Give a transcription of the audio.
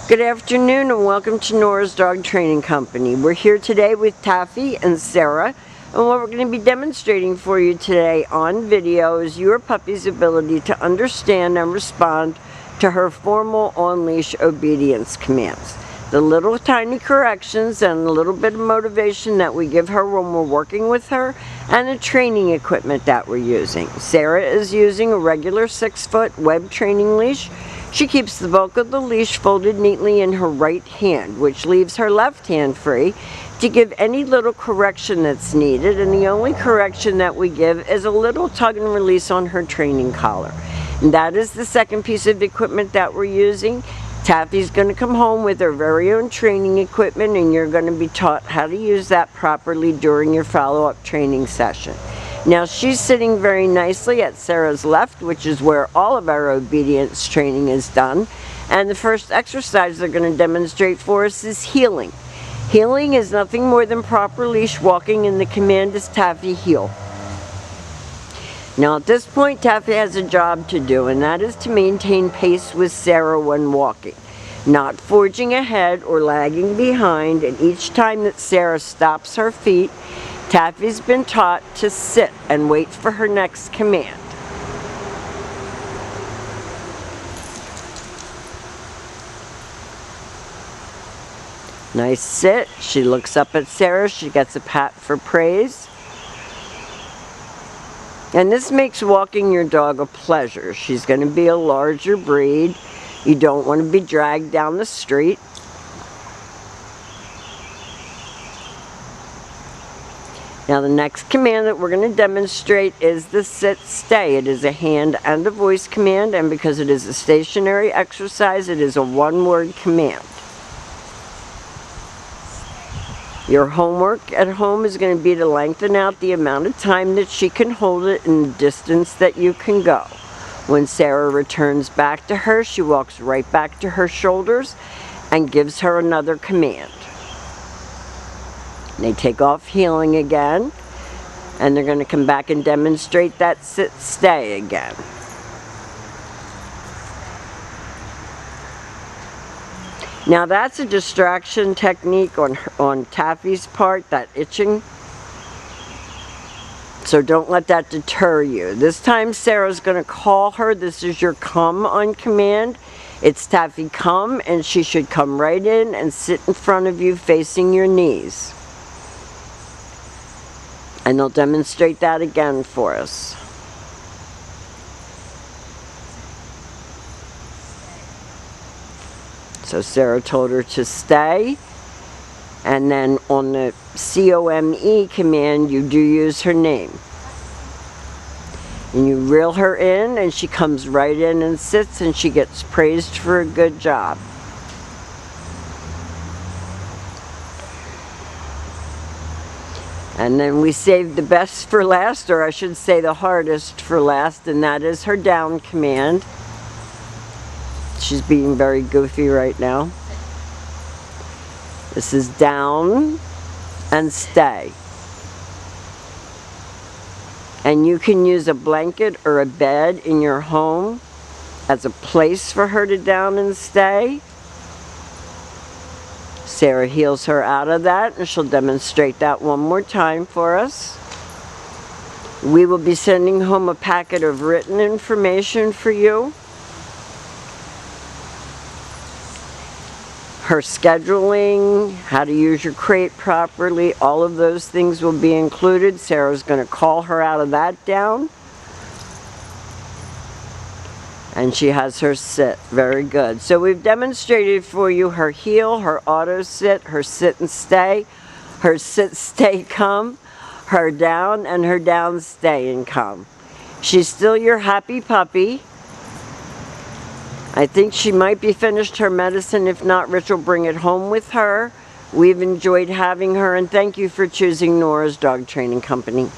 Good afternoon and welcome to Nora's Dog Training Company. We're here today with Taffy and Sarah, and what we're going to be demonstrating for you today on video is your puppy's ability to understand and respond to her formal on-leash obedience commands. The little tiny corrections and a little bit of motivation that we give her when we're working with her, and the training equipment that we're using. Sarah is using a regular 6-foot web training leash. She keeps the bulk of the leash folded neatly in her right hand, which leaves her left hand free to give any little correction that's needed, and the only correction that we give is a little tug and release on her training collar. And that is the second piece of equipment that we're using. Taffy's going to come home with her very own training equipment, and you're going to be taught how to use that properly during your follow-up training session. Now she's sitting very nicely at Sarah's left, which is where all of our obedience training is done. And the first exercise they're going to demonstrate for us is heeling. Heeling is nothing more than proper leash walking, and the command is Taffy heel. Now at this point Taffy has a job to do, and that is to maintain pace with Sarah when walking. Not forging ahead or lagging behind, and each time that Sarah stops her feet, Taffy's been taught to sit and wait for her next command. Nice sit. She looks up at Sarah. She gets a pat for praise. And this makes walking your dog a pleasure. She's going to be a larger breed. You don't want to be dragged down the street. Now the next command that we're going to demonstrate is the sit-stay. It is a hand and a voice command, and because it is a stationary exercise, it is a one-word command. Your homework at home is going to be to lengthen out the amount of time that she can hold it and the distance that you can go. When Sarah returns back to her, she walks right back to her shoulders and gives her another command. They take off heeling again, and they're going to come back and demonstrate that sit-stay again. Now that's a distraction technique on Taffy's part, that itching. So don't let that deter you. This time Sarah's going to call her. This is your come on command. It's Taffy come, and she should come right in and sit in front of you facing your knees. And they'll demonstrate that again for us. So Sarah told her to stay, and then on the COME command you do use her name. And you reel her in, and she comes right in and sits, and she gets praised for a good job. And then we saved the best for last, or I should say the hardest for last, and that is her down command. She's being very goofy right now. This is down and stay. And you can use a blanket or a bed in your home as a place for her to down and stay. Sarah heels her out of that, and she'll demonstrate that one more time for us. We will be sending home a packet of written information for you. Her scheduling, how to use your crate properly, all of those things will be included. Sarah's going to call her out of that down. And she has her sit. Very good. So we've demonstrated for you her heel, her auto sit, her sit and stay, her sit, stay, come, her down, and her down, stay, and come. She's still your happy puppy. I think she might be finished her medicine. If not, Rich will bring it home with her. We've enjoyed having her, and thank you for choosing Nora's Dog Training Company.